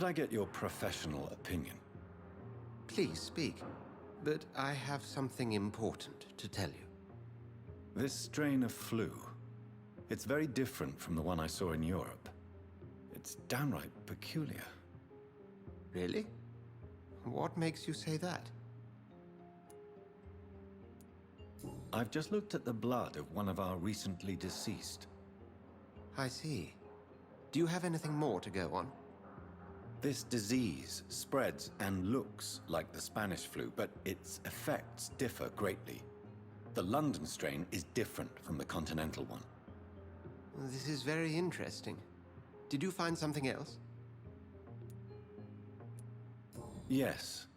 Could I get your professional opinion? Please speak, but I have something important to tell you. This strain of flu, it's very different from the one I saw in Europe. It's downright peculiar. Really? What makes you say that? I've just looked at the blood of one of our recently deceased. I see. Do you have anything more to go on? This disease spreads and looks like the Spanish flu, but its effects differ greatly. The London strain is different from the continental one. This is very interesting. Did you find something else? Yes.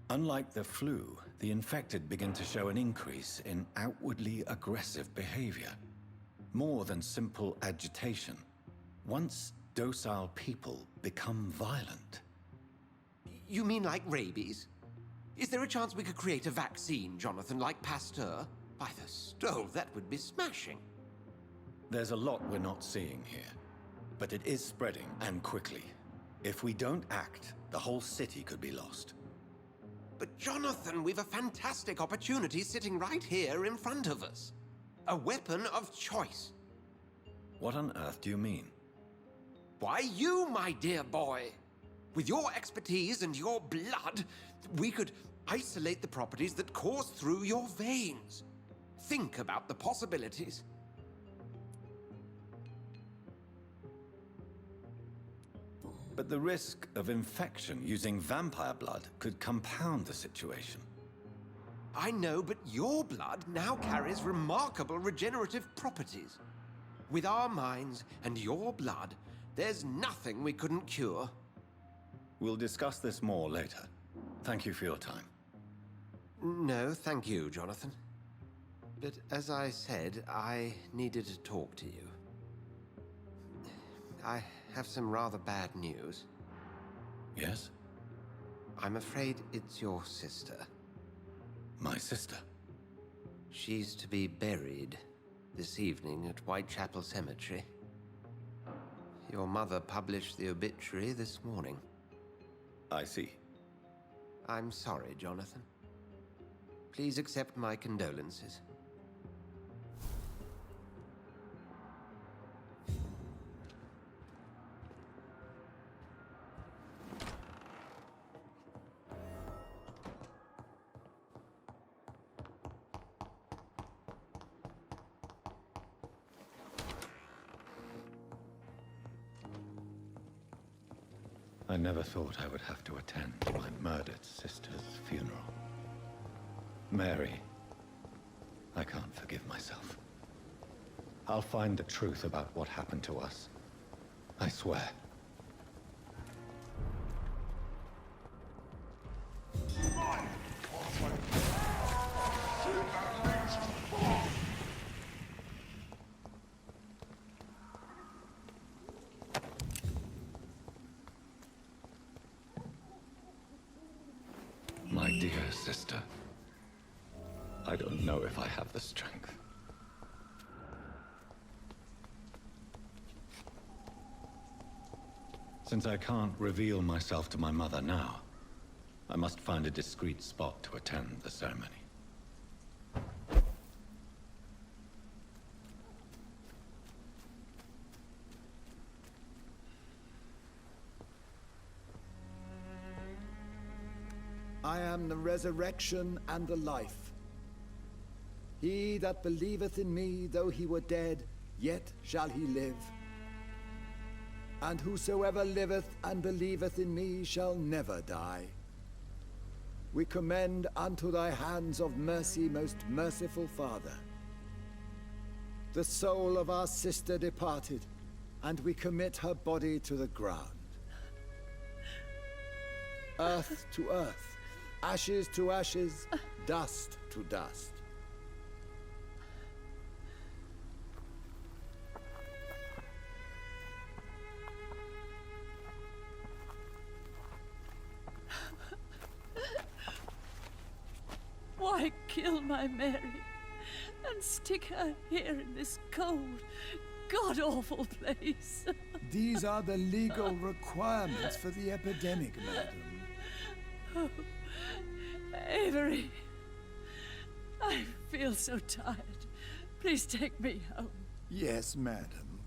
Unlike the flu, the infected begin to show an increase in outwardly aggressive behavior. More than simple agitation. Once docile people become violent. You mean like rabies? Is there a chance we could create a vaccine, Jonathan, like Pasteur? By the stove, that would be smashing. There's a lot we're not seeing here, but it is spreading, and quickly. If we don't act, the whole city could be lost. But Jonathan, we've a fantastic opportunity sitting right here in front of us. A weapon of choice. What on earth do you mean? Why, you, my dear boy. With your expertise and your blood, we could isolate the properties that course through your veins. Think about the possibilities. But the risk of infection using vampire blood could compound the situation. I know, but your blood now carries remarkable regenerative properties. With our minds and your blood, there's nothing we couldn't cure. We'll discuss this more later. Thank you for your time. No, thank you, Jonathan. But as I said, I needed to talk to you. I have some rather bad news. Yes? I'm afraid it's your sister. My sister? She's to be buried this evening at Whitechapel Cemetery. Your mother published the obituary this morning. I see. I'm sorry, Jonathan. Please accept my condolences. I never thought I would have to attend my murdered sister's funeral. Mary, I can't forgive myself. I'll find the truth about what happened to us. I swear. My dear sister, I don't know if I have the strength. Since I can't reveal myself to my mother now, I must find a discreet spot to attend the ceremony. I am the resurrection and the life. He that believeth in me, though he were dead, yet shall he live. And whosoever liveth and believeth in me shall never die. We commend unto thy hands of mercy, most merciful Father, the soul of our sister departed, and we commit her body to the ground. Earth to earth, ashes to ashes, dust to dust. Why kill my Mary and stick her here in this cold, god-awful place? These are the legal requirements for the epidemic, madam. Avery, I feel so tired. Please take me home. Yes, madam.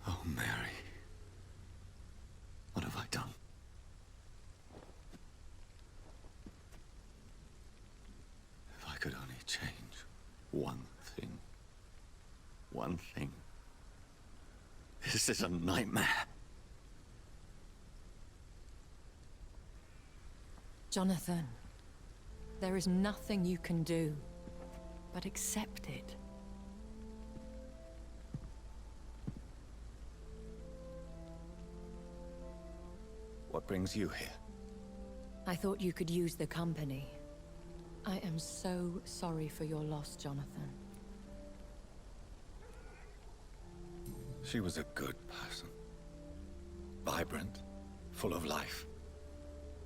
Oh, Mary. What have I done? If I could only change one thing. One thing. This is a nightmare. Jonathan, there is nothing you can do but accept it. What brings you here? I thought you could use the company. I am so sorry for your loss, Jonathan. She was a good person. Vibrant, full of life.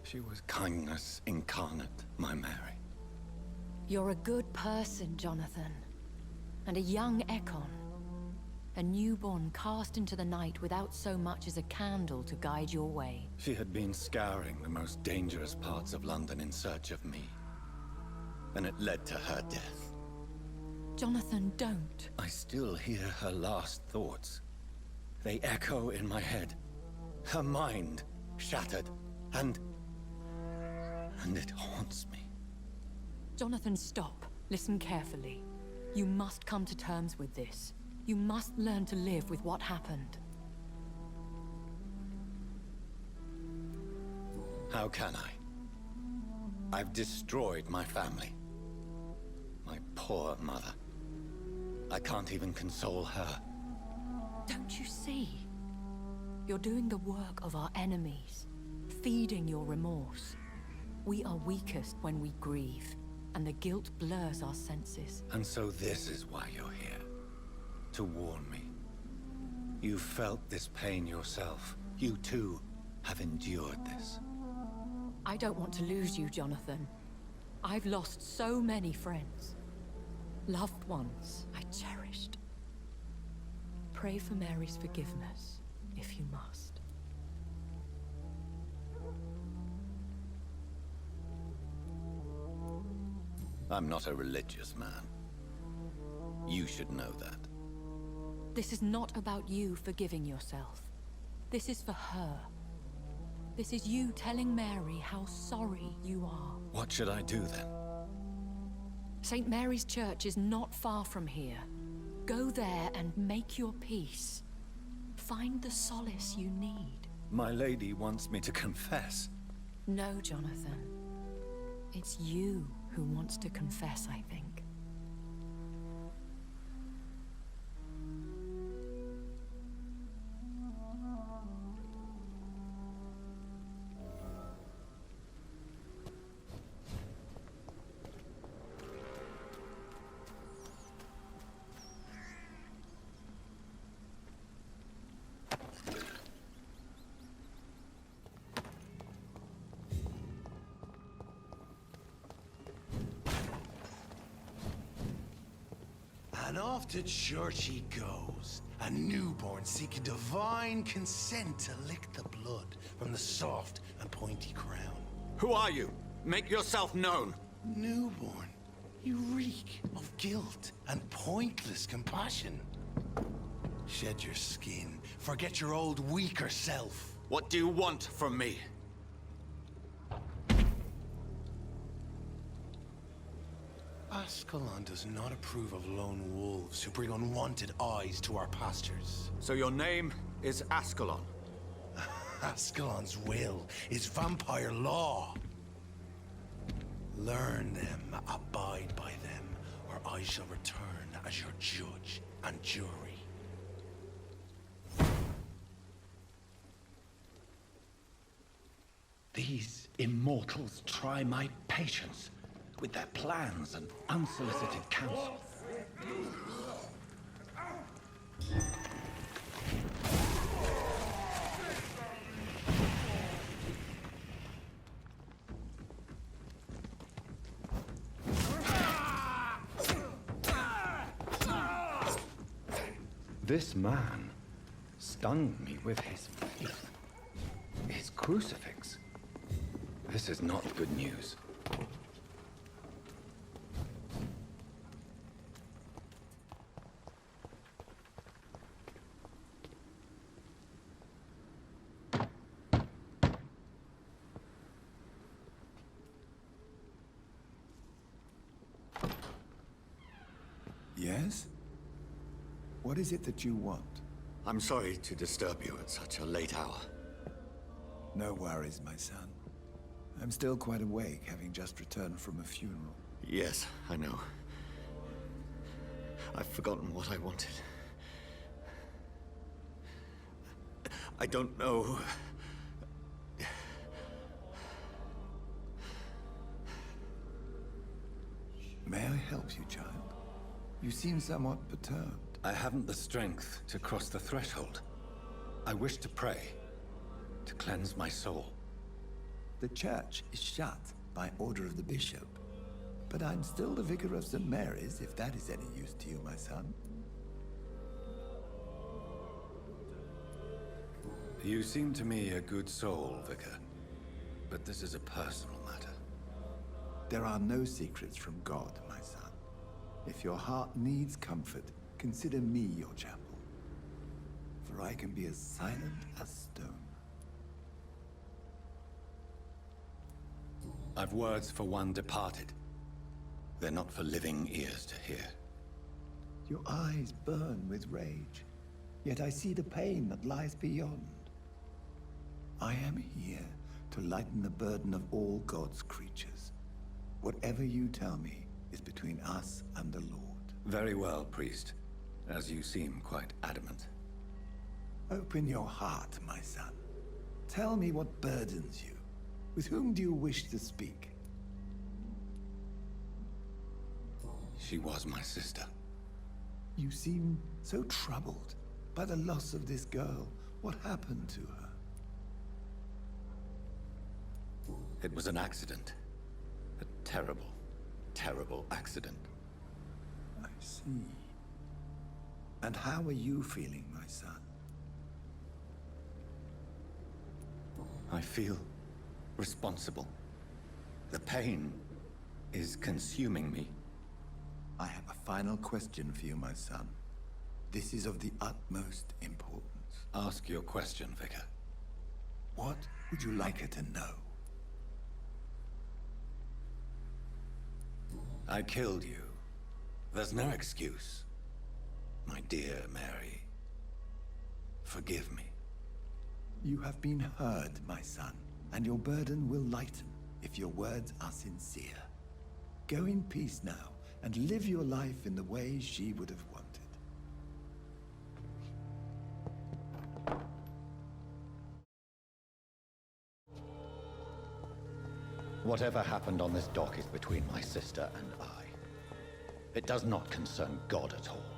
She was kindness incarnate, my Mary. You're a good person, Jonathan. And a young Ekon. A newborn cast into the night without so much as a candle to guide your way. She had been scouring the most dangerous parts of London in search of me. And it led to her death. Jonathan, don't. I still hear her last thoughts. They echo in my head. Her mind shattered, and it haunts me. Jonathan, stop. Listen carefully. You must come to terms with this. You must learn to live with what happened. How can I? I've destroyed my family. My poor mother. I can't even console her. Don't you see? You're doing the work of our enemies, feeding your remorse. We are weakest when we grieve, and the guilt blurs our senses. And so this is why you're here. To warn me. You felt this pain yourself. You too have endured this. I don't want to lose you, Jonathan. I've lost so many friends. Loved ones I cherished. Pray for Mary's forgiveness, if you must. I'm not a religious man. You should know that. This is not about you forgiving yourself. This is for her. This is you telling Mary how sorry you are. What should I do then? St. Mary's Church is not far from here. Go there and make your peace. Find the solace you need. My lady wants me to confess. No, Jonathan. It's you who wants to confess, I think. And off to church he goes, a newborn seeking divine consent to lick the blood from the soft and pointy crown. Who are you? Make yourself known. Newborn, you reek of guilt and pointless compassion. Shed your skin, forget your old weaker self. What do you want from me? Ascalon does not approve of lone wolves who bring unwanted eyes to our pastures. So your name is Ascalon? Ascalon's will is vampire law. Learn them, abide by them, or I shall return as your judge and jury. These immortals try my patience with their plans and unsolicited counsel. This man stung me with his faith. His crucifix. This is not good news. Yes? What is it that you want? I'm sorry to disturb you at such a late hour. No worries, my son. I'm still quite awake, having just returned from a funeral. Yes, I know. I've forgotten what I wanted. I don't know. May I help you, child? You seem somewhat perturbed. I haven't the strength to cross the threshold. I wish to pray, to cleanse my soul. The church is shut by order of the bishop. But I'm still the vicar of St. Mary's, if that is any use to you, my son. You seem to me a good soul, Vicar. But this is a personal matter. There are no secrets from God, my son. If your heart needs comfort, consider me your chapel. For I can be as silent as stone. I've words for one departed. They're not for living ears to hear. Your eyes burn with rage, yet I see the pain that lies beyond. I am here to lighten the burden of all God's creatures. Whatever you tell me is between us and the Lord. Very well, priest. As you seem quite adamant. Open your heart, my son. Tell me what burdens you. With whom do you wish to speak? She was my sister. You seem so troubled by the loss of this girl. What happened to her? It was an accident. A terrible, terrible accident. I see. And how are you feeling, my son? I feel responsible. The pain is consuming me. I have a final question for you, my son. This is of the utmost importance. Ask your question, Vicar. What would you like her to know? I killed you. There's no excuse. My dear Mary, forgive me. You have been heard, my son, and your burden will lighten if your words are sincere. Go in peace now, and live your life in the way she would have wanted. Whatever happened on this dock is between my sister and I. It does not concern God at all.